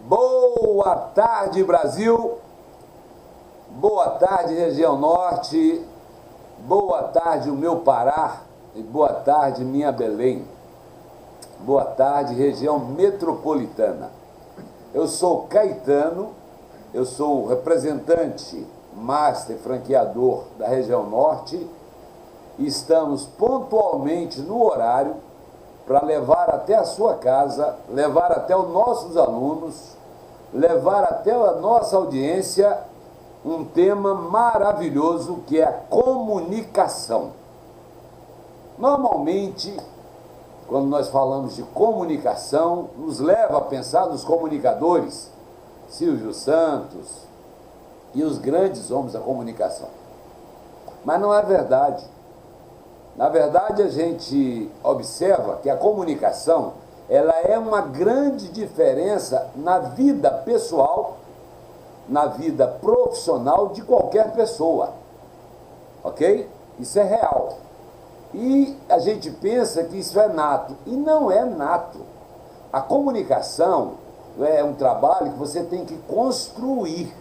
Boa tarde, Brasil. Boa tarde, região norte. Boa tarde, o meu Pará. E boa tarde, minha Belém. Boa tarde, região metropolitana. Eu sou Caetano, eu sou representante, master franqueador da região norte. E estamos pontualmente no horário para levar até a sua casa, levar até os nossos alunos, levar até a nossa audiência um tema maravilhoso que é a comunicação. Normalmente, quando nós falamos de comunicação, nos leva a pensar nos comunicadores, Silvio Santos e os grandes homens da comunicação. Mas não é verdade. Na verdade, a gente observa que a comunicação ela é uma grande diferença na vida pessoal, na vida profissional de qualquer pessoa. Ok? Isso é real. E a gente pensa que isso é nato. E não é nato. A comunicação é um trabalho que você tem que construir.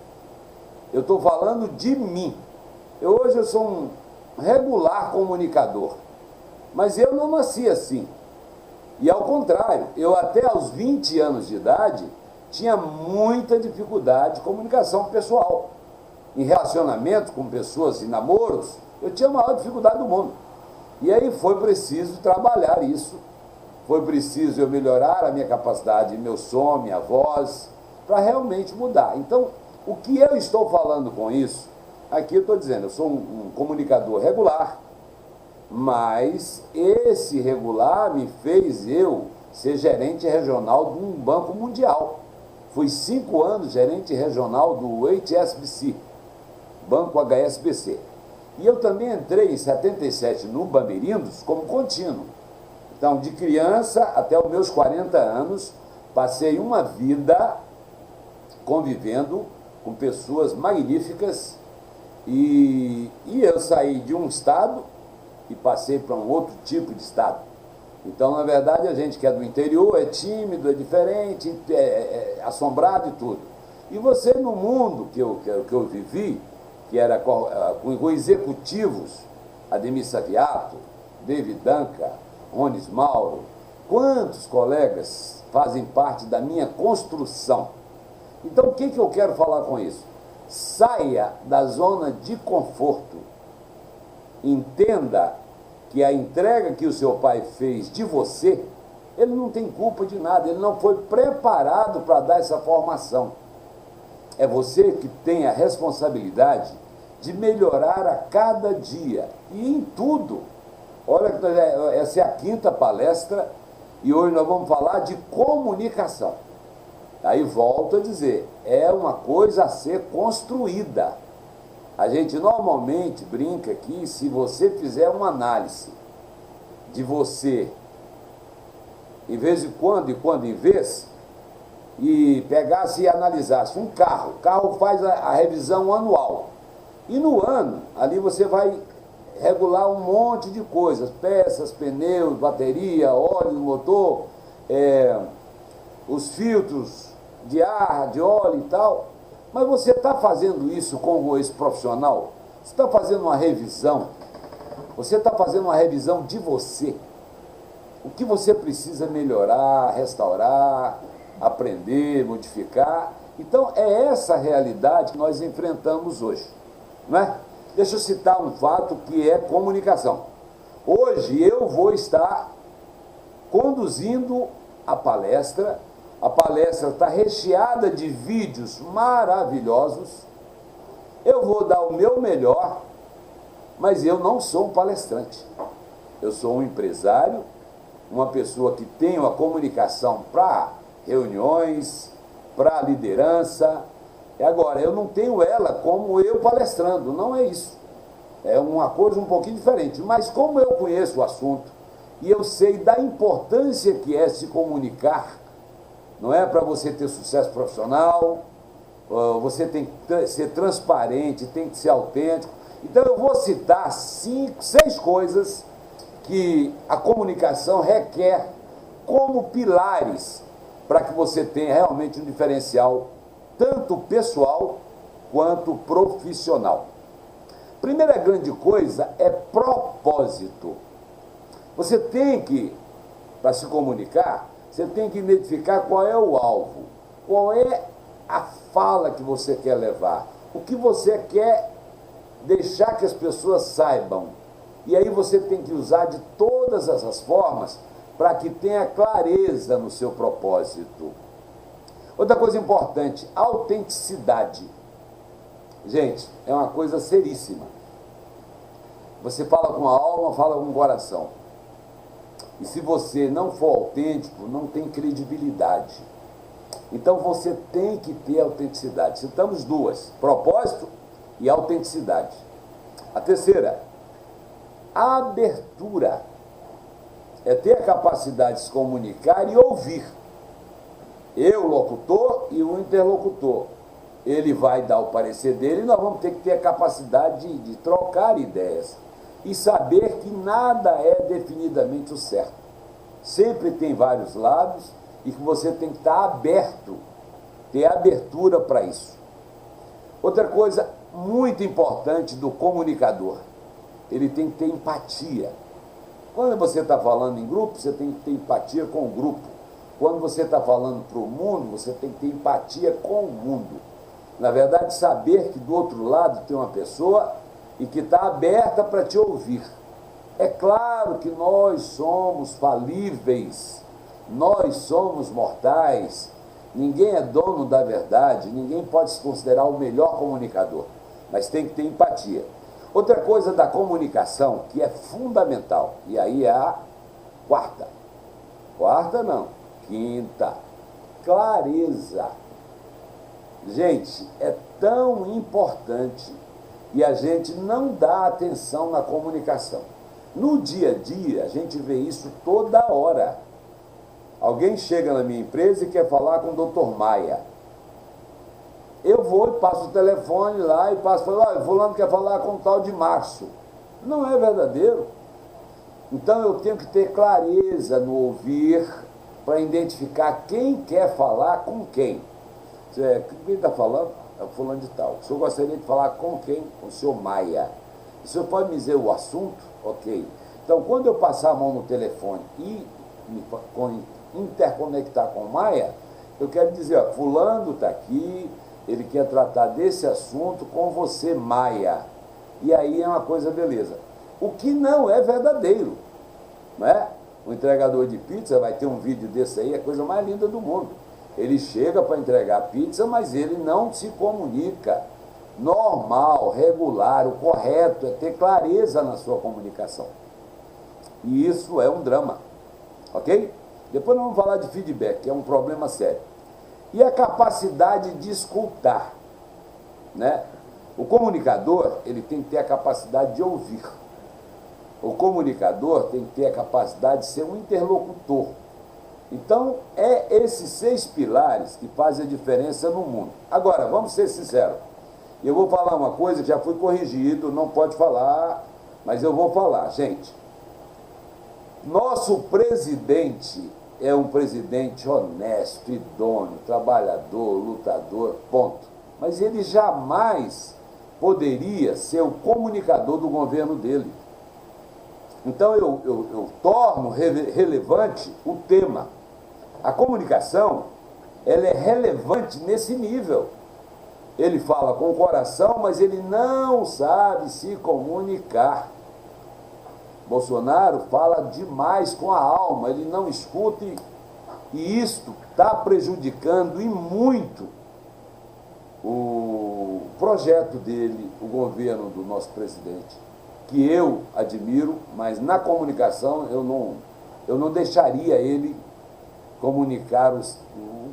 Eu estou falando de mim. Hoje eu sou um regular comunicador, mas eu não nasci assim. E ao contrário, eu até aos 20 anos de idade tinha muita dificuldade de comunicação pessoal. Em relacionamento com pessoas e namoros, eu tinha a maior dificuldade do mundo. E aí foi preciso trabalhar isso, foi preciso eu melhorar a minha capacidade, meu som, minha voz, para realmente mudar. Então, o que eu estou falando com isso? Aqui eu estou dizendo, eu sou um comunicador regular, mas esse regular me fez eu ser gerente regional de um banco mundial. Fui 5 anos gerente regional do HSBC, Banco HSBC. E eu também entrei em 77 no Bamerindos como contínuo. Então, de criança até os meus 40 anos, passei uma vida convivendo com pessoas magníficas. E eu saí de um estado e passei para um outro tipo de estado. Então, na verdade, a gente que é do interior é tímido, é diferente, é assombrado e tudo. E você, no mundo que eu vivi, que era com executivos, Ademir Saviato, David Duncan, Ronis Mauro, quantos colegas fazem parte da minha construção? Então, o que eu quero falar com isso? Saia da zona de conforto. Entenda que a entrega que o seu pai fez de você, ele não tem culpa de nada, ele não foi preparado para dar essa formação. É você que tem a responsabilidade de melhorar a cada dia e em tudo. Olha, essa é a 5ª palestra e hoje nós vamos falar de comunicação. Aí volto a dizer, é uma coisa a ser construída. A gente normalmente brinca que se você fizer uma análise de você, em vez de quando em vez, e pegasse e analisasse um carro, o carro faz a revisão anual. E no ano, ali você vai regular um monte de coisas, peças, pneus, bateria, óleo do motor, os filtros de ar, de óleo e tal. Mas você está fazendo isso com esse profissional? Você está fazendo uma revisão? Você está fazendo uma revisão de você? O que você precisa melhorar, restaurar, aprender, modificar? Então, é essa realidade que nós enfrentamos hoje, não é? Deixa eu citar um fato que é comunicação. Hoje eu vou estar conduzindo a palestra. A palestra está recheada de vídeos maravilhosos. Eu vou dar o meu melhor, mas eu não sou um palestrante. Eu sou um empresário, uma pessoa que tem uma comunicação para reuniões, para liderança. Agora, eu não tenho ela como eu palestrando, não é isso. É uma coisa um pouquinho diferente. Mas como eu conheço o assunto e eu sei da importância que é se comunicar, não é para você ter sucesso profissional, você tem que ser transparente, tem que ser autêntico. Então eu vou citar 5, 6 coisas que a comunicação requer como pilares para que você tenha realmente um diferencial tanto pessoal quanto profissional. Primeira grande coisa é propósito. Você tem que, para se comunicar, você tem que identificar qual é o alvo, qual é a fala que você quer levar, o que você quer deixar que as pessoas saibam. E aí você tem que usar de todas essas formas para que tenha clareza no seu propósito. Outra coisa importante, autenticidade. Gente, é uma coisa seríssima. Você fala com a alma, fala com o coração. E se você não for autêntico, não tem credibilidade. Então você tem que ter autenticidade. Citamos duas: propósito e autenticidade. A terceira, abertura. É ter a capacidade de se comunicar e ouvir. Eu, locutor, e o interlocutor. Ele vai dar o parecer dele e nós vamos ter que ter a capacidade de trocar ideias. E saber que nada é definidamente o certo. Sempre tem vários lados e que você tem que estar aberto, ter abertura para isso. Outra coisa muito importante do comunicador, ele tem que ter empatia. Quando você está falando em grupo, você tem que ter empatia com o grupo. Quando você está falando para o mundo, você tem que ter empatia com o mundo. Na verdade, saber que do outro lado tem uma pessoa e que está aberta para te ouvir. É claro que nós somos falíveis, nós somos mortais, ninguém é dono da verdade, ninguém pode se considerar o melhor comunicador, mas tem que ter empatia. Outra coisa da comunicação que é fundamental, e aí é a quarta não, quinta, clareza. Gente, é tão importante e a gente não dá atenção na comunicação. No dia a dia, a gente vê isso toda hora. Alguém chega na minha empresa e quer falar com o Dr. Maia. Eu vou e passo o telefone lá e passo, olha, fulano quer falar com o tal de Márcio. Não é verdadeiro. Então eu tenho que ter clareza no ouvir para identificar quem quer falar com quem. Quem está falando? É o fulano de tal. O senhor gostaria de falar com quem? Com o senhor Maia. O senhor pode me dizer o assunto? Ok. Então, quando eu passar a mão no telefone e me interconectar com o Maia, eu quero dizer, ó, fulano está aqui, ele quer tratar desse assunto com você, Maia. E aí é uma coisa beleza. O que não é verdadeiro, não é? O entregador de pizza vai ter um vídeo desse aí, é a coisa mais linda do mundo. Ele chega para entregar pizza, mas ele não se comunica. Normal, regular, o correto é ter clareza na sua comunicação. E isso é um drama, ok? Depois nós vamos falar de feedback, que é um problema sério. E a capacidade de escutar, né? O comunicador, ele tem que ter a capacidade de ouvir. O comunicador tem que ter a capacidade de ser um interlocutor. Então, é esses 6 pilares que fazem a diferença no mundo. Agora, vamos ser sinceros. Eu vou falar uma coisa que já foi corrigido, não pode falar, mas eu vou falar. Gente, nosso presidente é um presidente honesto, idôneo, trabalhador, lutador, ponto. Mas ele jamais poderia ser o comunicador do governo dele. Então eu torno relevante o tema. A comunicação, ela é relevante nesse nível. Ele fala com o coração, mas ele não sabe se comunicar. Bolsonaro fala demais com a alma, ele não escuta e isto está prejudicando e muito o projeto dele, o governo do nosso presidente, que eu admiro, mas na comunicação eu não deixaria ele comunicar o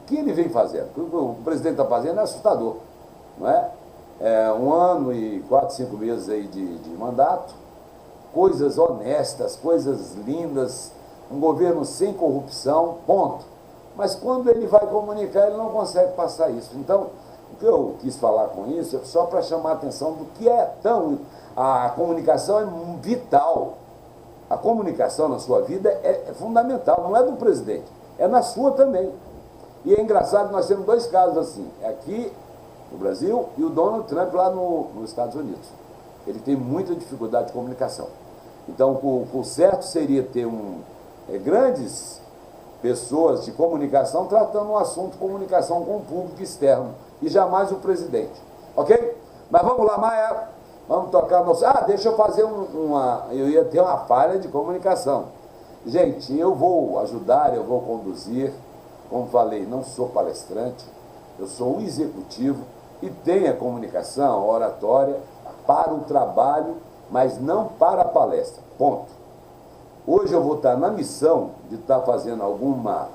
que ele vem fazendo. O que o presidente está fazendo é assustador, não é? É 1 ano e 4, 5 meses aí de mandato, coisas honestas, coisas lindas, um governo sem corrupção, ponto. Mas quando ele vai comunicar, ele não consegue passar isso. Então, o que eu quis falar com isso é só para chamar a atenção do que é tão... A comunicação é vital. A comunicação na sua vida é fundamental, não é do presidente, é na sua também. E é engraçado, nós temos dois casos assim, aqui no Brasil e o Donald Trump lá nos Estados Unidos. Ele tem muita dificuldade de comunicação. Então, o certo seria ter grandes pessoas de comunicação tratando um assunto de comunicação com o público externo e jamais o presidente. Ok? Mas vamos lá, Maia. Vamos tocar nosso... deixa eu fazer Eu ia ter uma falha de comunicação. Gente, eu vou ajudar, eu vou conduzir. Como falei, não sou palestrante, eu sou um executivo e tenho a comunicação, a oratória para o trabalho, mas não para a palestra. Ponto. Hoje eu vou estar na missão de estar fazendo alguma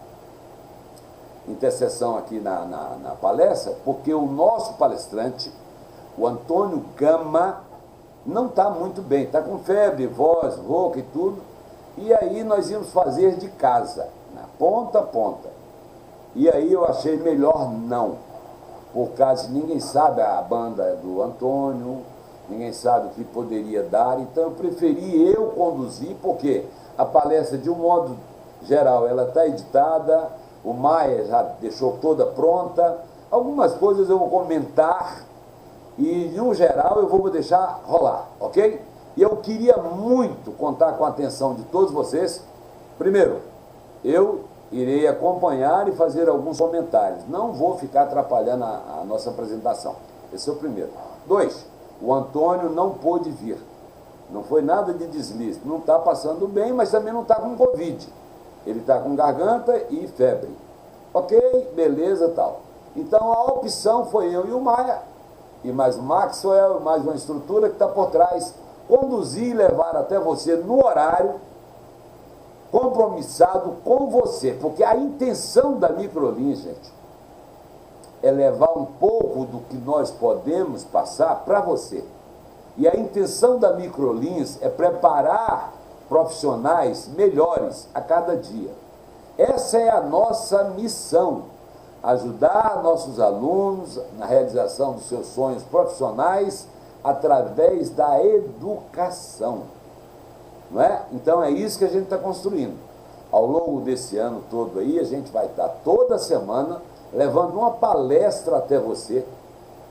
intercessão aqui na palestra, porque o nosso palestrante, o Antônio Gama, não está muito bem, está com febre, voz, rouca e tudo, e aí nós íamos fazer de casa, na ponta a ponta. E aí eu achei melhor não, por causa que ninguém sabe a banda do Antônio, ninguém sabe o que poderia dar, então eu preferi eu conduzir, porque a palestra, de um modo geral, ela está editada, o Maia já deixou toda pronta, algumas coisas eu vou comentar e, no geral, eu vou deixar rolar, ok? E eu queria muito contar com a atenção de todos vocês. Primeiro, eu irei acompanhar e fazer alguns comentários. Não vou ficar atrapalhando a nossa apresentação. Esse é o primeiro. 2, o Antônio não pôde vir. Não foi nada de deslize. Não está passando bem, mas também não está com Covid. Ele está com garganta e febre. Ok, beleza, tal. Então a opção foi eu e o Maia, e mais o Maxwell, mais uma estrutura que está por trás, conduzir e levar até você no horário, compromissado com você, porque a intenção da Microlinha, gente, é levar um pouco do que nós podemos passar para você. E a intenção da Microlinhas é preparar profissionais melhores a cada dia. Essa é a nossa missão, ajudar nossos alunos na realização dos seus sonhos profissionais através da educação. Não é? Então é isso que a gente está construindo. Ao longo desse ano todo aí, a gente vai estar toda semana levando uma palestra até você,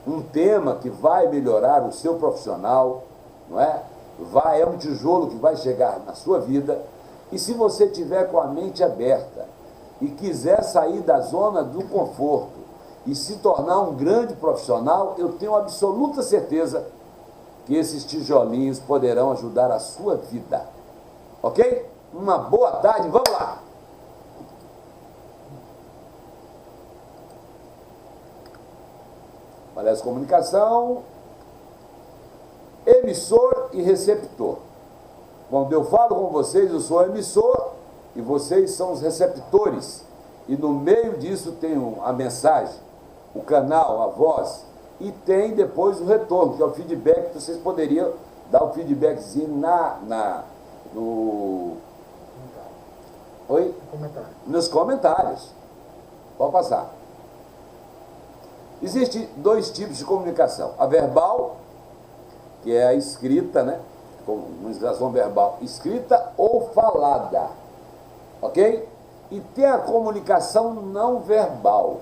um tema que vai melhorar o seu profissional, não é? É um tijolo que vai chegar na sua vida, e se você tiver com a mente aberta e quiser sair da zona do conforto e se tornar um grande profissional, eu tenho absoluta certeza que esses tijolinhos poderão ajudar a sua vida. Ok? Uma boa tarde, vamos lá! Palestra de comunicação, emissor e receptor. Quando eu falo com vocês, eu sou emissor e vocês são os receptores. E no meio disso tem a mensagem, o canal, a voz, e tem depois o retorno, que é o feedback, que vocês poderiam dar o feedbackzinho nos comentários. Pode passar. Existem 2 tipos de comunicação. A verbal, que é a escrita, né? Comunicação verbal, escrita ou falada. Ok? E tem a comunicação não verbal,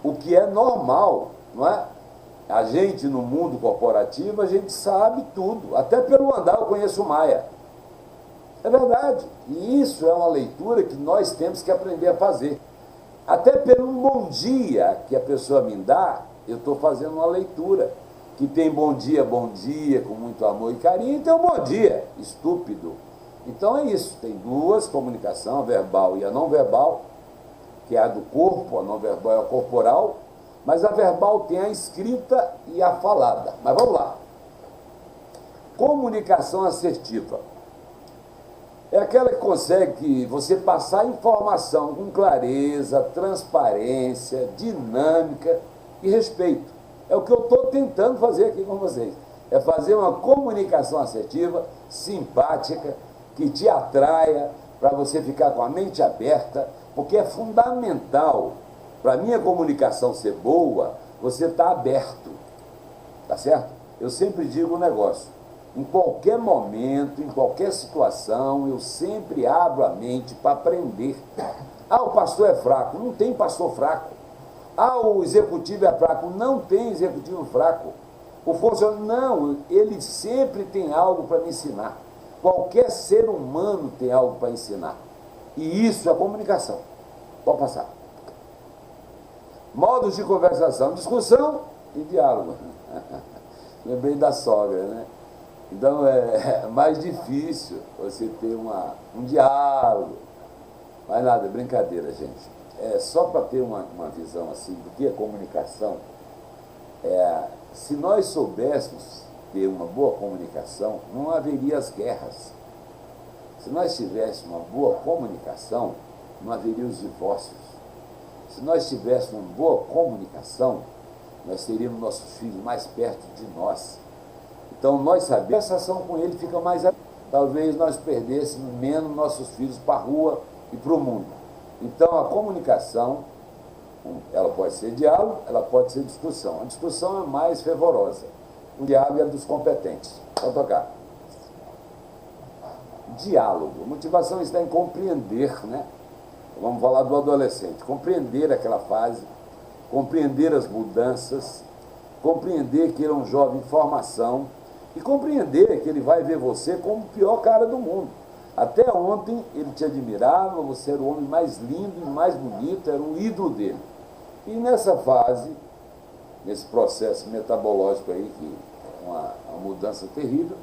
o que é normal, não é? A gente, no mundo corporativo, a gente sabe tudo. Até pelo andar eu conheço o Maia. É verdade. E isso é uma leitura que nós temos que aprender a fazer. Até pelo bom dia que a pessoa me dá, eu estou fazendo uma leitura. Que tem bom dia, com muito amor e carinho, e tem um bom dia, estúpido. Então é isso. Tem 2, comunicação, a verbal e a não verbal, que é a do corpo, a não verbal é a corporal, mas a verbal tem a escrita e a falada. Mas vamos lá. Comunicação assertiva. É aquela que consegue você passar informação com clareza, transparência, dinâmica e respeito. É o que eu estou tentando fazer aqui com vocês. É fazer uma comunicação assertiva, simpática, que te atraia, para você ficar com a mente aberta, porque é fundamental, para a minha comunicação ser boa, você está aberto, tá certo? Eu sempre digo um negócio, em qualquer momento, em qualquer situação, eu sempre abro a mente para aprender. Ah, o pastor é fraco. Não tem pastor fraco. Ah, o executivo é fraco. Não tem executivo fraco. O funcionário, não, ele sempre tem algo para me ensinar. Qualquer ser humano tem algo para ensinar. E isso é comunicação. Pode passar. Modos de conversação, discussão e diálogo. Lembrei da sogra, né? Então é mais difícil você ter um diálogo. Mas nada, brincadeira, gente. É só para ter uma visão assim do que é comunicação. Se nós soubéssemos ter uma boa comunicação, não haveria as guerras. Se nós tivéssemos uma boa comunicação, não haveria os divórcios. Se nós tivéssemos uma boa comunicação, nós teríamos nossos filhos mais perto de nós. Então, nós sabemos que a conversação com ele fica mais... Talvez nós perdêssemos menos nossos filhos para a rua e para o mundo. Então, a comunicação, ela pode ser diálogo, ela pode ser discussão. A discussão é mais fervorosa. O diálogo é dos competentes. Pode tocar. Diálogo. A motivação está em compreender, né? Vamos falar do adolescente. Compreender aquela fase, compreender as mudanças, compreender que ele é um jovem em formação e compreender que ele vai ver você como o pior cara do mundo. Até ontem ele te admirava, você era o homem mais lindo e mais bonito, era o ídolo dele. E nessa fase, nesse processo metabológico aí, que é uma mudança terrível,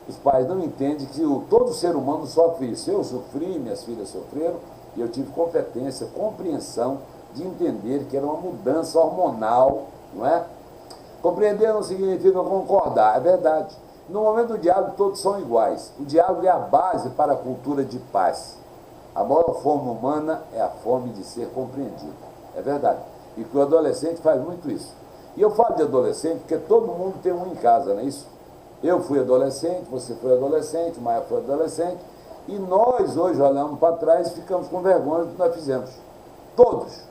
os pais não entendem que todo ser humano sofre isso. Eu sofri, minhas filhas sofreram, e eu tive competência, compreensão de entender que era uma mudança hormonal, não é? Compreender não significa concordar, é verdade. No momento do diálogo, todos são iguais. O diálogo é a base para a cultura de paz. A maior fome humana é a fome de ser compreendido. É verdade. E que o adolescente faz muito isso. E eu falo de adolescente porque todo mundo tem um em casa, não é isso? Eu fui adolescente, você foi adolescente, o Maia foi adolescente, e nós hoje olhamos para trás e ficamos com vergonha do que nós fizemos. Todos.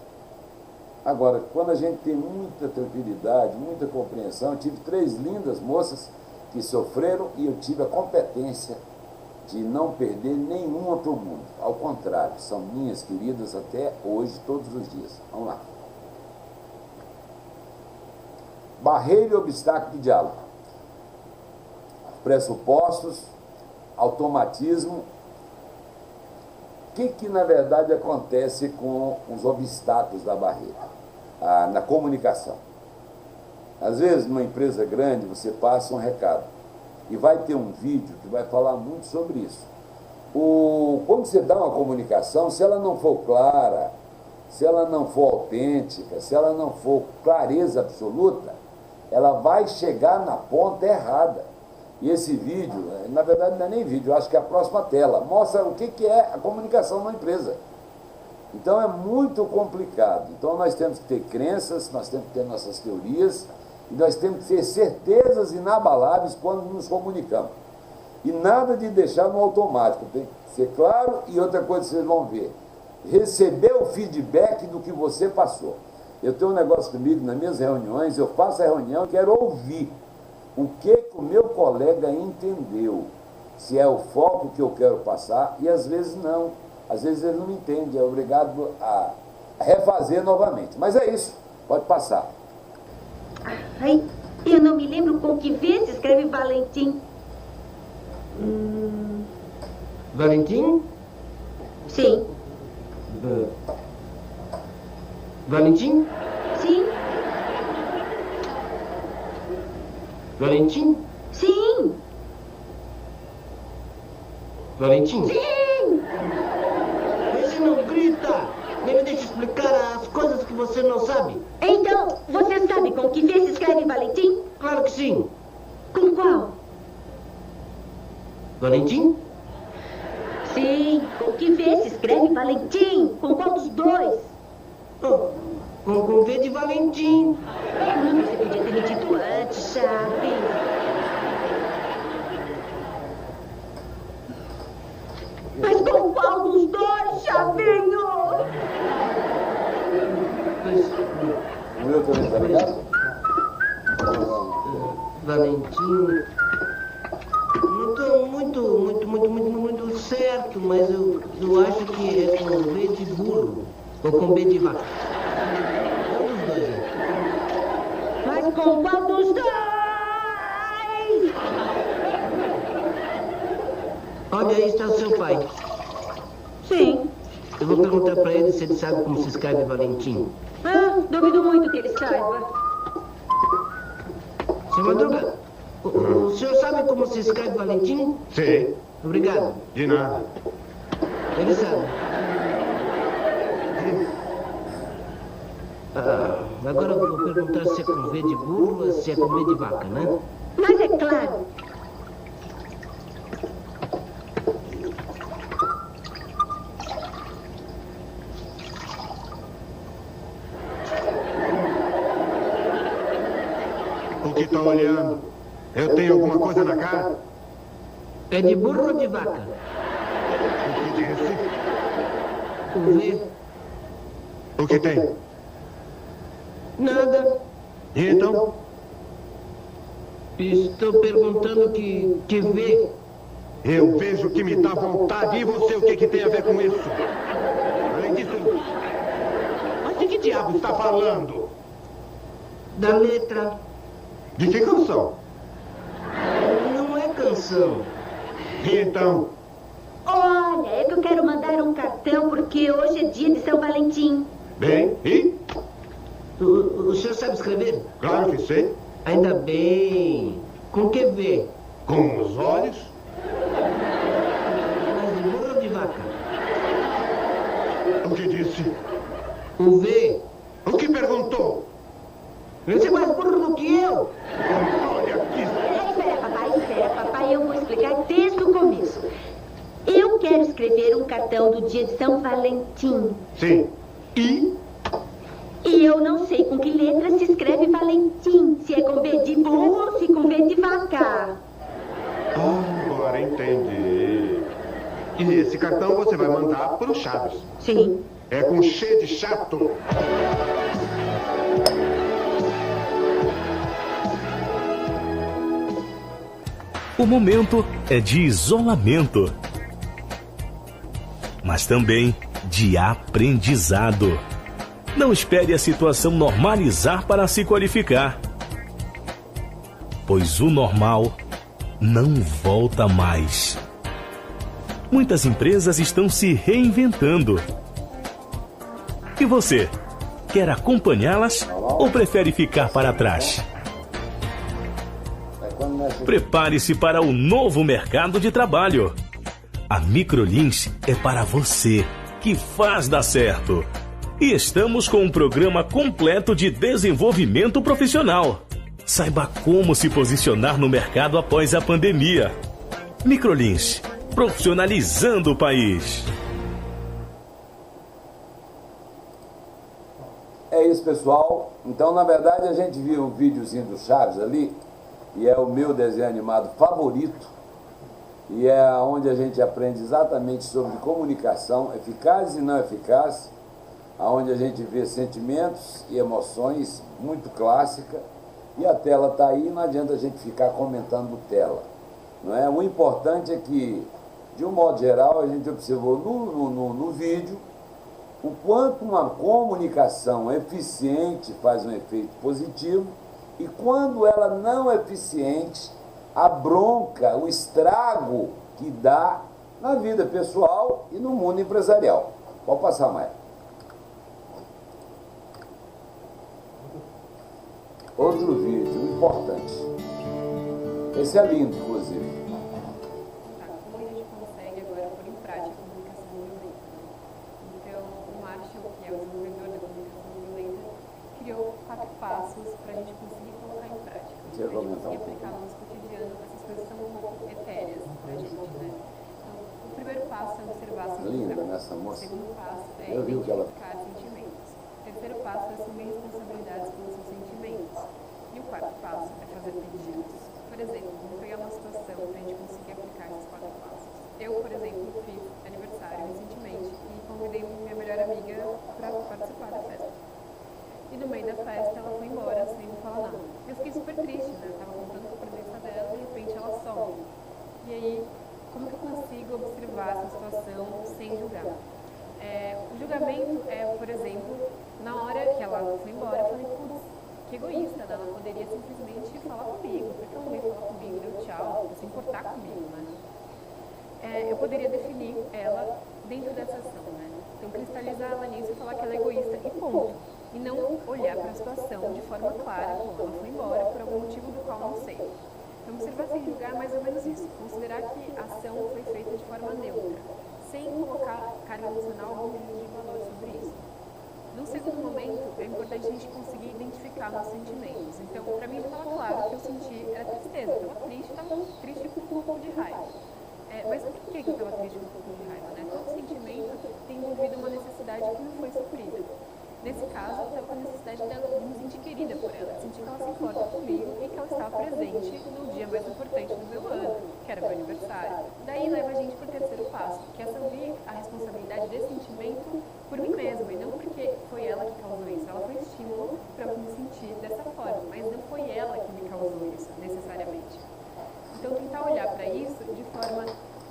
Agora, quando a gente tem muita tranquilidade, muita compreensão, eu tive 3 lindas moças que sofreram e eu tive a competência de não perder nenhuma para o mundo. Ao contrário, são minhas queridas até hoje, todos os dias. Vamos lá. Barreira e obstáculo de diálogo. Pressupostos, automatismo. O que na verdade acontece com os obstáculos da barreira? Na comunicação. Às vezes, numa empresa grande, você passa um recado e vai ter um vídeo que vai falar muito sobre isso. Quando você dá uma comunicação, se ela não for clara, se ela não for autêntica, se ela não for clareza absoluta, ela vai chegar na ponta errada. E esse vídeo, na verdade não é nem vídeo, eu acho que é a próxima tela, mostra o que é a comunicação numa empresa. Então é muito complicado. Então nós temos que ter crenças, nós temos que ter nossas teorias, e nós temos que ter certezas inabaláveis quando nos comunicamos. E nada de deixar no automático, tem que ser claro. E outra coisa que vocês vão ver, receber o feedback do que você passou. Eu tenho um negócio comigo, nas minhas reuniões, eu faço a reunião, quero ouvir o que o meu colega entendeu, se é o foco que eu quero passar, e às vezes não, às vezes ele não entende, é obrigado a refazer novamente. Mas é isso, pode passar. Ai, eu não me lembro com que V se escreve Valentim. Valentim? Sim. Valentim? Sim. Valentim? Sim. Valentim? Sim. Você não grita! Nem me deixa explicar as coisas que você não sabe. Então, você sabe com que V se escreve Valentim? Claro que sim. Com qual? Valentim? Sim, com que V se escreve Valentim? Com qual dos dois? Oh, com V de Valentim. Você podia ter me dito antes, Chaves. Mas com qual dos dois, Chavinho? O meu também está ligado? Valentim. Não estou muito certo, mas eu acho que é com V de burro. Ou com B de vaca? Qual dos dois, hein? Mas com qual dos dois? Olha, aí está o seu pai. Sim. Eu vou perguntar pra ele se ele sabe como se escreve Valentim. Ah, duvido muito que ele saiba. Seu Madruga, o senhor sabe como se escreve Valentim? Sei, Obrigado. de nada. Ele sabe. Agora eu vou perguntar se é com V de burro ou se é com B de vaca, né? Mas é claro. O que tá olhando? Eu tenho alguma coisa na cara? É de burro ou de vaca? O que disse? O V. O que tem? Nada. E então? Estou perguntando que V. Eu vejo que me dá vontade. E você, o que tem a ver com isso? Além disso... Mas de que diabo está falando? Da letra. De que canção? Não é canção. E então? Olha, é que eu quero mandar um cartão porque hoje é dia de São Valentim. Bem, e? O senhor sabe escrever? Claro que sei. Ainda bem. Com que V? Com os olhos? Mas de burro ou de vaca? O que disse? O V. O que perguntou? Você é mais burro do que eu. Olha aqui. Espera, papai, eu vou explicar desde o começo. Eu quero escrever um cartão do dia de São Valentim. Sim. E? E eu não sei com que letra se escreve Valentim. Se é com B de burro ou se com V de vaca. Agora entendi. E esse cartão você vai mandar para o Chaves. Sim. É com cheio de chato. O momento é de isolamento, mas também de aprendizado. Não espere a situação normalizar para se qualificar, pois o normal não volta mais. Muitas empresas estão se reinventando. E você, quer acompanhá-las ou prefere ficar para trás? Prepare-se para o novo mercado de trabalho. A Microlins é para você, que faz dar certo. E estamos com um programa completo de desenvolvimento profissional. Saiba como se posicionar no mercado após a pandemia. Microlins, profissionalizando o país. É isso, pessoal. Então, na verdade, a gente viu o videozinho do Chaves ali, e é o meu desenho animado favorito, e é onde a gente aprende exatamente sobre comunicação eficaz e não eficaz, onde a gente vê sentimentos e emoções muito clássica, e a tela está aí, não adianta a gente ficar comentando tela, não é? O importante é que, de um modo geral, a gente observou no vídeo o quanto uma comunicação eficiente faz um efeito positivo, e quando ela não é eficiente, a bronca, o estrago que dá na vida pessoal e no mundo empresarial. Pode passar, Maia. Outro vídeo importante. Esse é lindo, inclusive. Como a gente consegue agora pôr em prática a comunicação não violenta? Então, o Marshall, que é o desenvolvedor da comunicação não violenta, criou 4 passos para a gente conseguir colocar em prática. Para a gente conseguir aplicar no nosso cotidiano, essas coisas são um pouco etéreas para a gente, né? Então, o primeiro passo é observar a Linda nessa moça. O segundo passo é Eu vi o que ela... identificar sentimentos. O terceiro passo é assumir responsabilidades pelos seus sentimentos. E o quarto passo é fazer pedidos. Por exemplo, vamos pegar uma situação para a gente conseguir aplicar esses 4 passos. Eu, por exemplo, fiz aniversário recentemente e convidei minha melhor amiga para participar da festa. E no meio da festa ela foi embora sem me falar nada. Eu fiquei super triste, né? Eu tava contando com a presença dela e de repente ela some. E aí, como que eu consigo observar essa situação sem julgar? O julgamento é, por exemplo, na hora que ela foi embora, eu falei, putz, que egoísta, né? Ela poderia simplesmente falar comigo, porque ela não veio falar comigo, deu tchau, se importar comigo, né? Eu poderia definir ela dentro dessa ação, né? Então, cristalizar ela nisso e falar que ela é egoísta e ponto. E não olhar para a situação de forma clara, como ela foi embora por algum motivo do qual não sei. Então, observar sem julgar é mais ou menos isso. Considerar que a ação foi feita de forma neutra, sem colocar carga emocional ou juízo de valor sobre isso. No segundo momento, é importante a gente conseguir identificar nossos sentimentos. Então, para mim, estava claro que eu senti era tristeza. Eu estava triste com um pouco de raiva. Mas por que eu estava triste com um pouco de raiva? Né? Todo sentimento tem envolvido uma necessidade que não foi suprida. Nesse caso, eu estava com a necessidade dela de me sentir querida por ela, de sentir que ela se importa comigo e que ela estava presente no dia mais importante do meu ano, que era o meu aniversário. Daí leva a gente para o terceiro passo, que é assumir a responsabilidade desse sentimento por mim mesma, e não porque foi ela que causou isso. Ela foi estímulo para eu me sentir dessa forma, mas não foi ela que me causou isso, necessariamente. Então, tentar olhar para isso de forma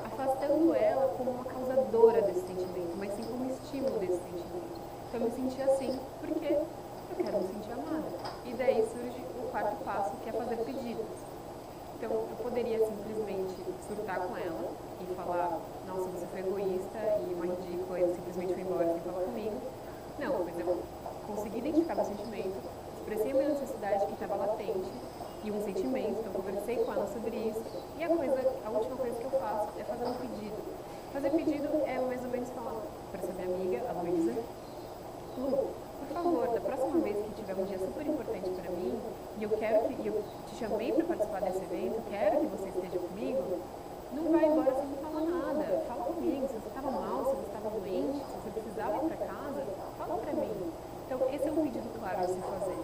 afastando ela como uma causadora desse sentimento, mas sim como estímulo desse sentimento. Então, eu me senti assim porque eu quero me sentir amada. E daí surge o quarto passo, que é fazer pedidos. Então, eu poderia simplesmente surtar com ela e falar, nossa, você foi egoísta e uma ridícula e simplesmente foi embora sem falar comigo. Não, mas eu consegui identificar meu sentimento, expressei a minha necessidade que estava latente e um sentimento, então conversei com ela sobre isso. E a última coisa que eu faço é fazer um pedido. Fazer pedido é mais ou menos falar para essa minha amiga, a Luísa, Lu, por favor, da próxima vez que tiver um dia super importante para mim e eu te chamei para participar desse evento, quero que você esteja comigo, não vai embora sem me falar nada. Fala comigo, se você estava mal, se você estava doente, se você precisava ir para casa, fala para mim. Então, esse é um pedido claro de se fazer.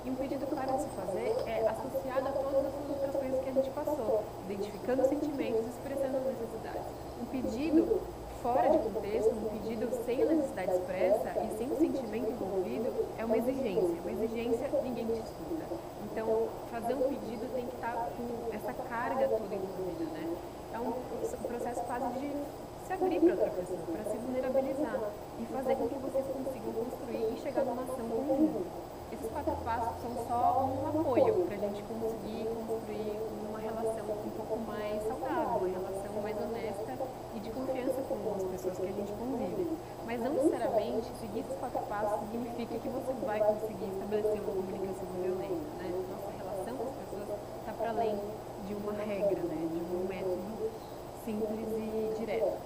E um pedido claro de se fazer é associado a todas as outras coisas que a gente passou, identificando os sentimentos e expressando as necessidades. Um pedido fora de contexto, um pedido sem a necessidade expressa e sem o sentimento envolvido é uma exigência. Uma exigência, ninguém te escuta. Então, fazer um pedido tem que estar com essa carga toda envolvida, né? É um processo quase de se abrir para outra pessoa, para se vulnerabilizar e fazer com que vocês consigam construir e chegar numa ação conjunta. Esses 4 passos são só um apoio para a gente conseguir construir uma relação um pouco mais saudável, uma relação mais honesta e de confiança com as pessoas que a gente convive. Mas não necessariamente seguir esses 4 passos significa que você vai conseguir estabelecer uma comunicação não violenta, né? Nossa relação com as pessoas está para além de uma regra, né? De um método simples e direto.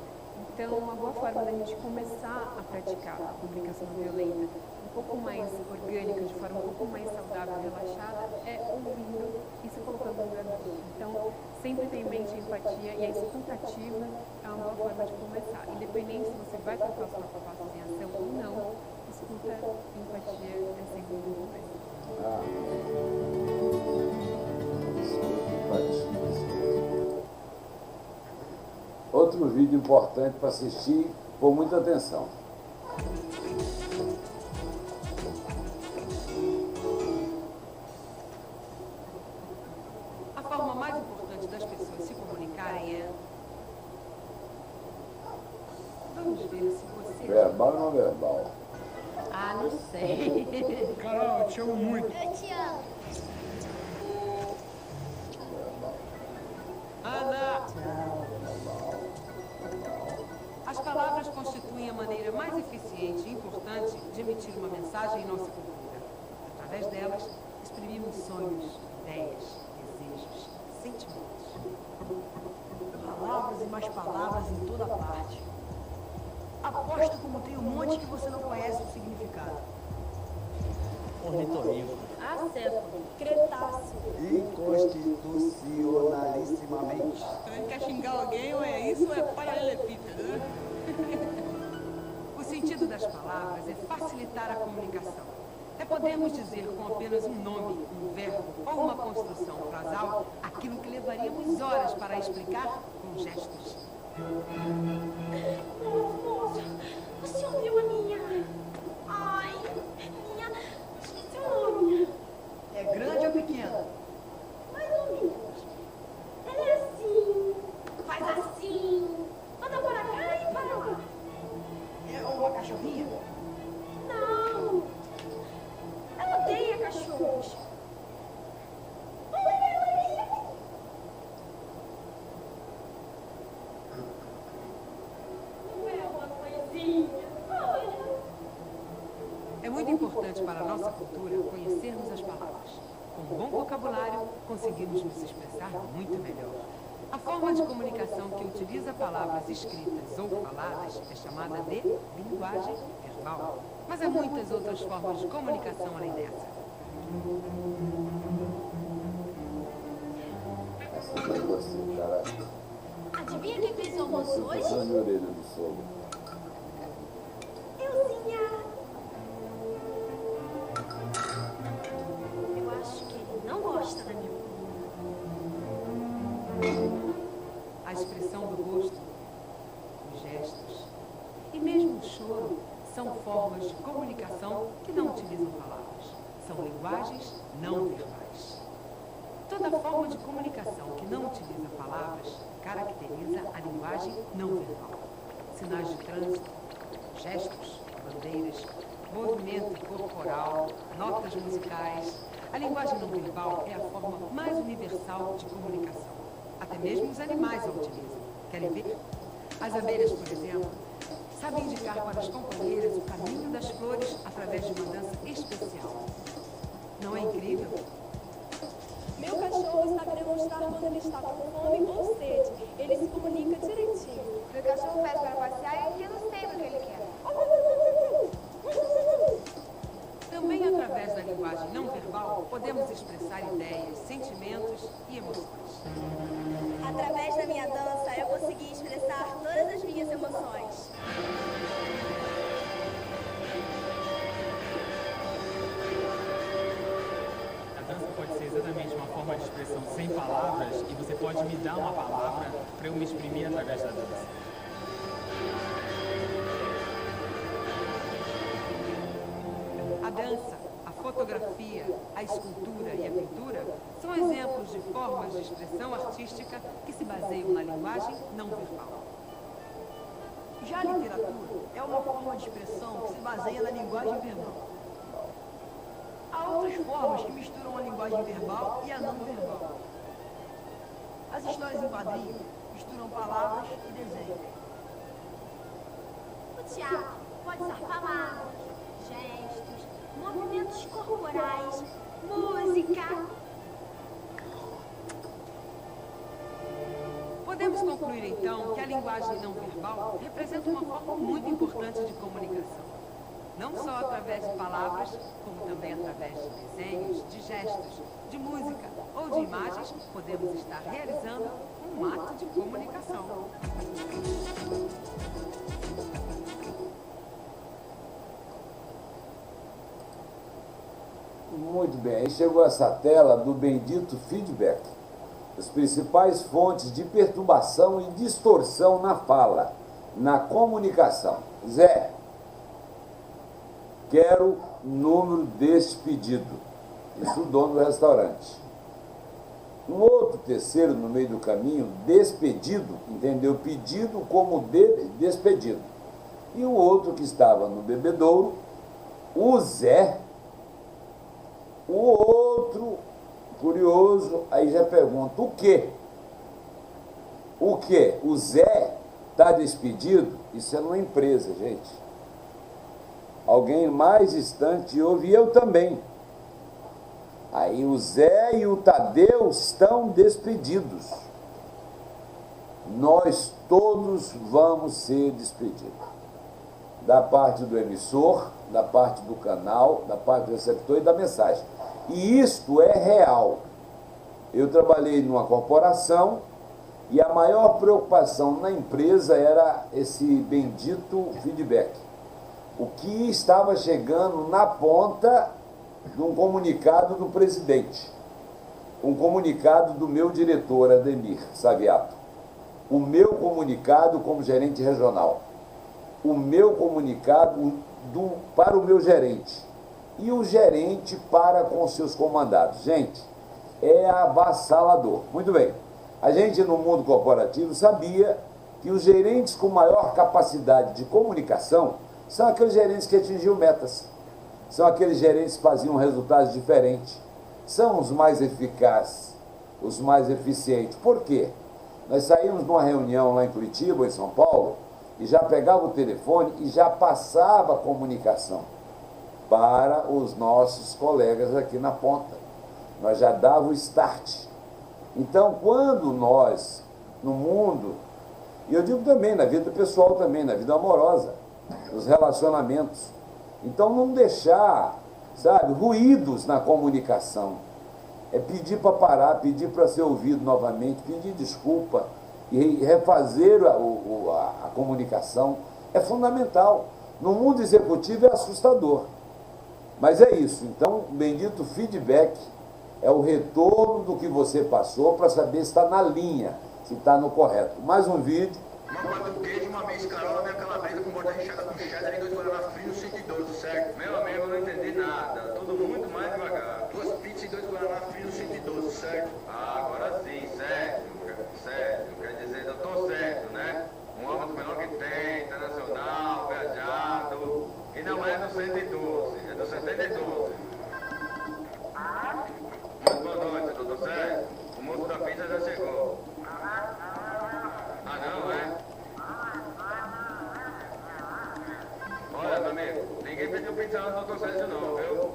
Então, uma boa forma da gente começar a praticar a comunicação não violenta um pouco mais orgânica, de forma um pouco mais saudável e relaxada, é ouvindo e se colocando no lugar do outro. Então, sempre ter em mente a empatia e a escutativa é uma boa forma de começar. Independente se você vai colocar os 4 passos em ação ou não, escuta e empatia é sempre um bom começo. Outro vídeo importante para assistir com muita atenção. A forma mais importante das pessoas se comunicarem é... Vamos ver se você... Verbal ou não verbal? Ah, não sei. Carol, eu te amo muito. Eu te amo. Ana! As palavras constituem a maneira mais eficiente e importante de emitir uma mensagem em nossa cultura. Através delas, exprimimos sonhos, ideias, desejos, sentimentos. Palavras e mais palavras em toda parte. Aposto como tem um monte que você não conhece o significado. Ornitorrinco. Acéfalo. Cretáceo. Inconstitucionalissimamente. Então ele quer xingar alguém, ou é isso ou é paralelepípedo, né? O sentido das palavras é facilitar a comunicação. É podermos dizer com apenas um nome, um verbo ou uma construção frasal aquilo que levaríamos horas para explicar com gestos. Moço, você ouviu a minha? Ai, minha... Esqueci o nome. É grande ou pequeno? Mais ou menos. Ela é assim, faz assim, anda para cá e para lá. É uma importante para a nossa cultura conhecermos as palavras. Com um bom vocabulário, conseguimos nos expressar muito melhor. A forma de comunicação que utiliza palavras escritas ou faladas é chamada de linguagem verbal. Mas há muitas outras formas de comunicação além dessa. Adivinha quem fez o almoço hoje? Olha a orelha do sogro. Euzinha. Eu acho que ele não gosta da minha comida. A expressão do rosto, os gestos e mesmo o choro são formas de comunicação que não utilizam palavras. São linguagens não verbais. Toda forma de comunicação que não utiliza palavras caracteriza a linguagem não verbal. Sinais de trânsito, gestos, bandeiras, movimento corporal, notas musicais. A linguagem não verbal é a forma mais universal de comunicação. Até mesmo os animais a utilizam. Querem ver? As abelhas, por exemplo, sabem indicar para as companheiras o caminho das flores através de uma dança especial. Não é incrível? Meu cachorro sabe demonstrar quando ele está com fome ou sede. Ele se comunica direitinho. Meu cachorro pede para passear e eu não sei o que ele quer. Também através da linguagem não verbal, podemos expressar ideias, sentimentos e emoções. Através da minha dança, eu consegui expressar todas as minhas emoções. A dança pode ser exatamente uma forma de expressão sem palavras e você pode me dar uma palavra para eu me exprimir através da dança. A dança, a fotografia, a escultura e a pintura são exemplos de formas de expressão artística que se baseiam na linguagem não verbal. Já a literatura é uma forma de expressão que se baseia na linguagem verbal. Há outras formas que misturam a linguagem verbal e a não verbal. As histórias em quadrinhos misturam palavras e desenho. O teatro pode usar palavras, gestos, movimentos corporais, música. Podemos concluir, então, que a linguagem não verbal representa uma forma muito importante de comunicação. Não só através de palavras, como também através de desenhos, de gestos, de música ou de imagens, podemos estar realizando um ato de comunicação. Muito bem, aí chegou essa tela do bendito feedback. As principais fontes de perturbação e distorção na fala, na comunicação. Zé, quero o número deste pedido. Isso o dono do restaurante. Um outro terceiro no meio do caminho, despedido, entendeu? Pedido como despedido. E o outro que estava no bebedouro, o Zé. O outro, curioso, aí já pergunta, o quê? O quê? O Zé está despedido? Isso é numa empresa, gente. Alguém mais distante ouve, e eu também. Aí o Zé e o Tadeu estão despedidos. Nós todos vamos ser despedidos. Da parte do emissor, da parte do canal, da parte do receptor e da mensagem. E isto é real. Eu trabalhei numa corporação e a maior preocupação na empresa era esse bendito feedback. O que estava chegando na ponta de um comunicado do presidente, um comunicado do meu diretor, Ademir Saviato, o meu comunicado como gerente regional, o meu comunicado para o meu gerente e o gerente para com seus comandados. Gente, é avassalador. Muito bem, a gente no mundo corporativo sabia que os gerentes com maior capacidade de comunicação são aqueles gerentes que atingiam metas. São aqueles gerentes que faziam resultados diferentes. São os mais eficazes, os mais eficientes. Por quê? Nós saímos de uma reunião lá em Curitiba, em São Paulo, e já pegava o telefone e já passava a comunicação. para os nossos colegas aqui na ponta. Nós já dava o start. Então, quando nós, no mundo, e eu digo também na vida pessoal também, na vida amorosa, nos relacionamentos, então não deixar, sabe, ruídos na comunicação. É pedir para parar, pedir para ser ouvido novamente, pedir desculpa e refazer a comunicação é fundamental. No mundo executivo é assustador, mas é isso. Então, o bendito feedback é o retorno do que você passou para saber se está na linha, se está no correto. Mais um vídeo. Uma quatro queijo, uma meia escarola, meia calabresa com borda recheada com cheddar e 2 guaraná frios 112, certo? Meu amigo, eu não entendi nada. Tudo muito mais devagar. 2 pizzas e 2 guaraná frios 112, certo? Ah, agora sim, certo. Certo. Quer dizer, eu tô certo, né? Um homem do melhor que tem, internacional, viajado. E não é do 112, é do 112. Muito boa noite, tudo certo? O moço da pizza já chegou. Ah, não, é? Olha, meu amigo, ninguém pediu pizza no doutor Sérgio não, viu?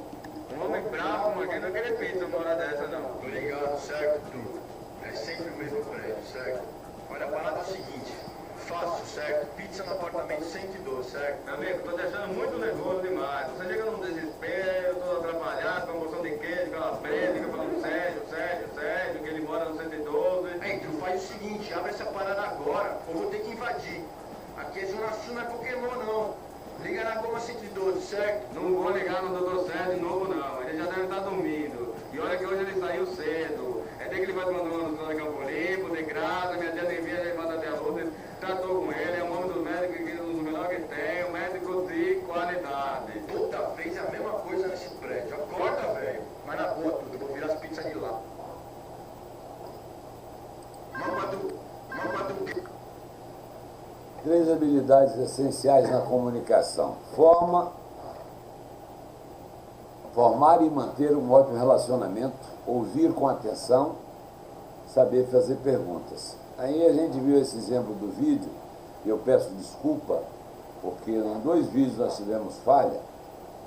Um homem bravo, mas quem não querer pizza uma hora dessa, não. Tô ligado, certo, tudo. É sempre o mesmo prédio, certo? Olha, a parada é o seguinte, fácil, certo? Pizza no apartamento 112, certo? Meu amigo, tô deixando muito nervoso demais. Você chega num desespero, todo atrapalhado, promoção de queijo, calabresa, fica falando Sérgio, que ele mora no 112. Então faz o seguinte, abre essa parada agora, ou vou ter que invadir. Aqui é Zona Sul, não é Pokémon, não. Liga na Goma 112, certo? Não vou ligar no Dr. Sérgio de novo, não. Ele já deve estar dormindo. E olha que hoje ele saiu cedo. É daí que ele vai tomando uma no Campo Limpo, de graça, minha tia Devia levada até a luta. Tratou com ele, é um homem dos médicos, um dos melhores que tem, um médico de qualidade. Toda vez é a mesma coisa nesse prédio. Acorda, velho. Mas na boa, tudo, eu vou virar as pizzas de lá. Três habilidades essenciais na comunicação. Formar e manter um ótimo relacionamento, ouvir com atenção, saber fazer perguntas. Aí a gente viu esse exemplo do vídeo, e eu peço desculpa, porque em 2 vídeos nós tivemos falha,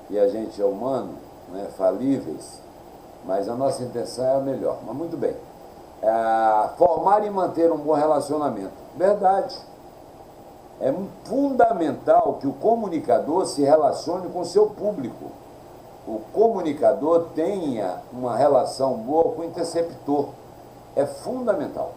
e a gente é humano, né, falíveis, mas a nossa intenção é a melhor. Mas muito bem. Formar e manter um bom relacionamento. Verdade. É fundamental que o comunicador se relacione com o seu público. O comunicador tenha uma relação boa com o interceptor. É fundamental.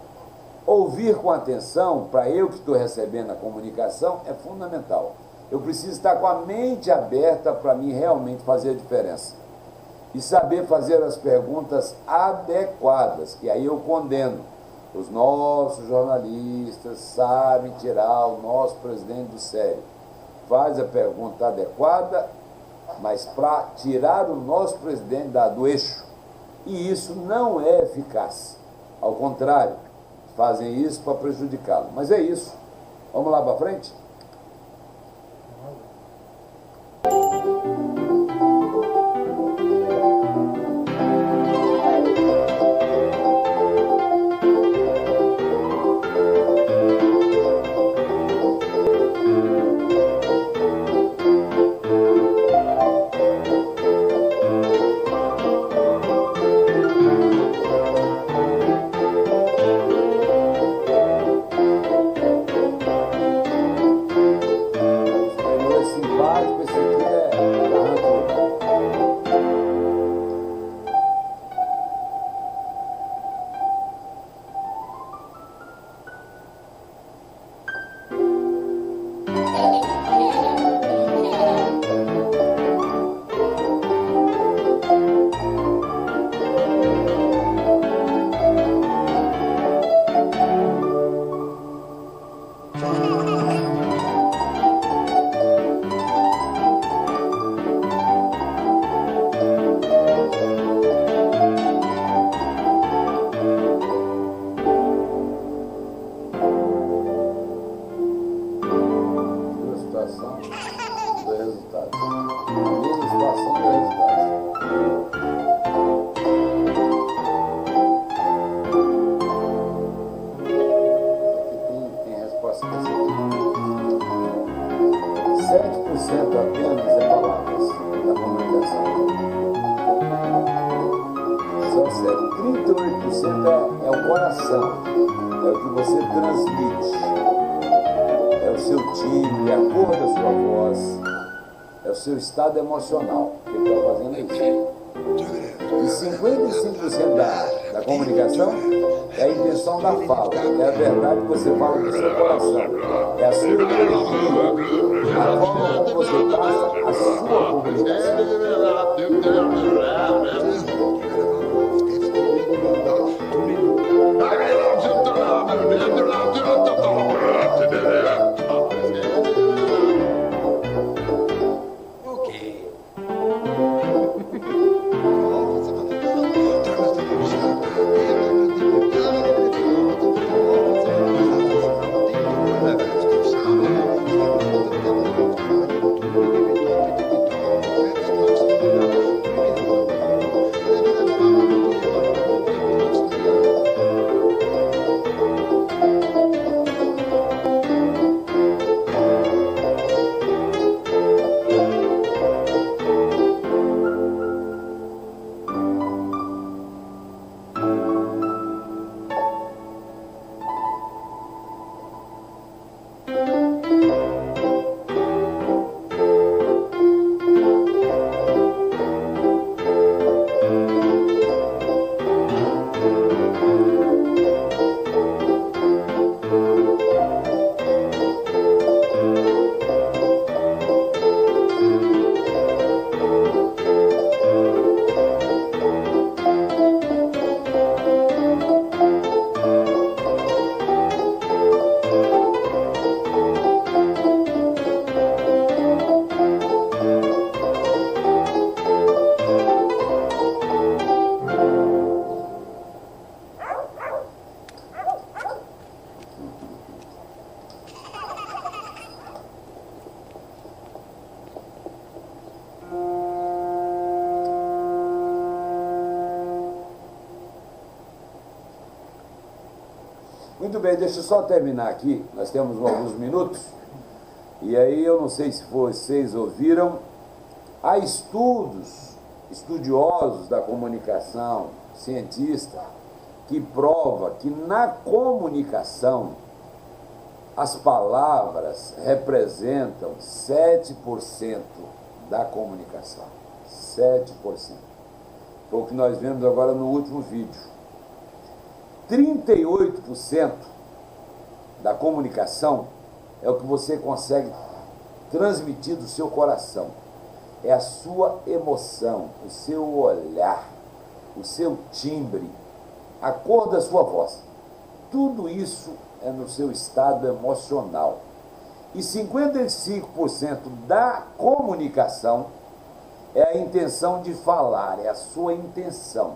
Ouvir com atenção, para eu que estou recebendo a comunicação, é fundamental. Eu preciso estar com a mente aberta para mim realmente fazer a diferença. E saber fazer as perguntas adequadas, que aí eu condeno. Os nossos jornalistas sabem tirar o nosso presidente do sério. Faz a pergunta adequada, mas para tirar o nosso presidente do eixo. E isso não é eficaz. Ao contrário, fazem isso para prejudicá-lo. Mas é isso. Vamos lá para frente? da comunicação. Só sério, 38% é o coração, é o que você transmite, é o seu timbre, é a cor da sua voz, é o seu estado emocional. O que está fazendo isso? E 55% da comunicação é a intenção da fala, é a verdade que você fala do seu coração, é a sua energia, a forma como você passa a sua comunicação. Muito bem, deixa eu só terminar aqui, nós temos alguns minutos, e aí eu não sei se vocês ouviram, há estudiosos da comunicação, cientistas, que prova que na comunicação as palavras representam 7% da comunicação, 7%. Foi o que nós vimos agora no último vídeo. 38% da comunicação é o que você consegue transmitir do seu coração. É a sua emoção, o seu olhar, o seu timbre, a cor da sua voz. Tudo isso é no seu estado emocional. E 55% da comunicação é a intenção de falar, é a sua intenção.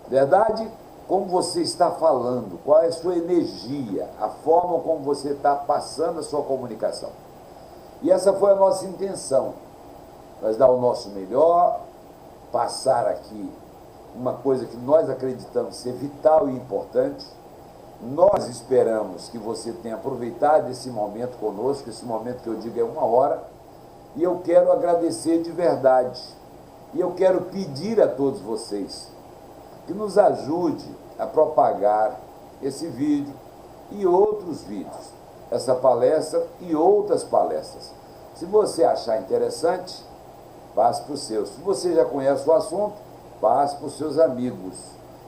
Verdade? Como você está falando, qual é a sua energia, a forma como você está passando a sua comunicação. E essa foi a nossa intenção. Nós dar o nosso melhor, passar aqui uma coisa que nós acreditamos ser vital e importante. Nós esperamos que você tenha aproveitado esse momento conosco, esse momento que eu digo é 1 hora, e eu quero agradecer de verdade. E eu quero pedir a todos vocês que nos ajude a propagar esse vídeo e outros vídeos, essa palestra e outras palestras. Se você achar interessante, passe para os seus. Se você já conhece o assunto, passe para os seus amigos.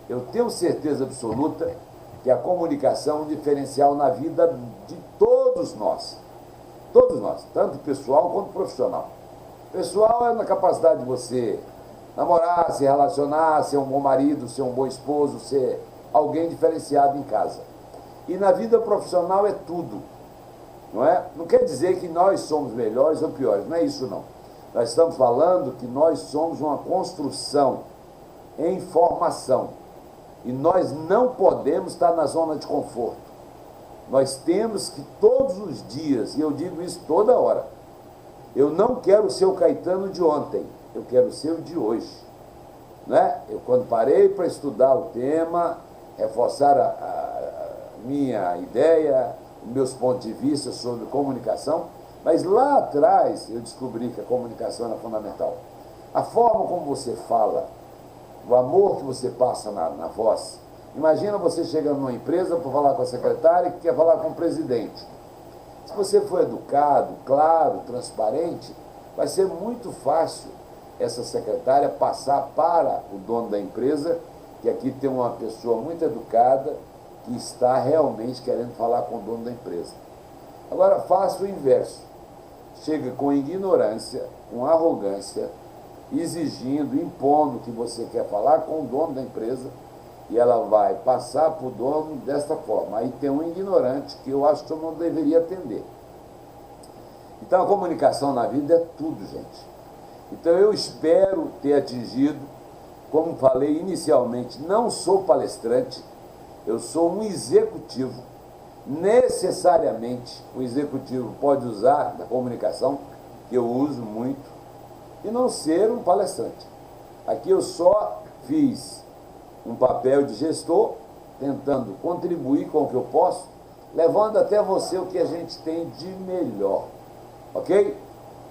Eu tenho certeza absoluta que a comunicação é um diferencial na vida de todos nós, tanto pessoal quanto profissional. Pessoal é na capacidade de você namorar, se relacionar, ser um bom marido, ser um bom esposo, ser alguém diferenciado em casa. E na vida profissional é tudo, não é? Não quer dizer que nós somos melhores ou piores, não é isso não. Nós estamos falando que nós somos uma construção em formação. E nós não podemos estar na zona de conforto. Nós temos que todos os dias, e eu digo isso toda hora, eu não quero ser o Caetano de ontem, eu quero ser o de hoje. Né? Eu, quando parei para estudar o tema, reforçar a minha ideia, os meus pontos de vista sobre comunicação, Mas lá atrás eu descobri que a comunicação era fundamental. A forma como você fala, o amor que você passa na voz. Imagina você chegando numa empresa para falar com a secretária que quer falar com o presidente. Se você for educado, claro, transparente, vai ser muito fácil essa secretária passar para o dono da empresa, que aqui tem uma pessoa muito educada que está realmente querendo falar com o dono da empresa. Agora, faça o inverso. Chega com ignorância, com arrogância, exigindo, impondo que você quer falar com o dono da empresa, e ela vai passar para o dono desta forma. Aí tem um ignorante que eu acho que eu não deveria atender. Então a comunicação na vida é tudo, gente. Então eu espero ter atingido, como falei inicialmente, não sou palestrante, eu sou um executivo. Necessariamente o executivo pode usar da comunicação, que eu uso muito, e não ser um palestrante. Aqui eu só fiz um papel de gestor, tentando contribuir com o que eu posso, levando até você o que a gente tem de melhor, ok?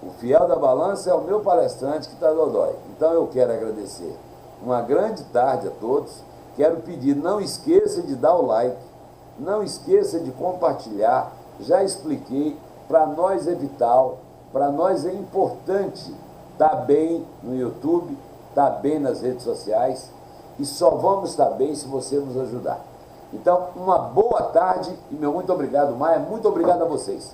O fiel da balança é o meu palestrante que está dodói. Então eu quero agradecer. Uma grande tarde a todos. Quero pedir, não esqueça de dar o like, não esqueça de compartilhar. Já expliquei, para nós é vital, para nós é importante estar bem no YouTube, estar bem nas redes sociais, e só vamos estar bem se você nos ajudar. Então, uma boa tarde e meu muito obrigado, Maia, muito obrigado a vocês.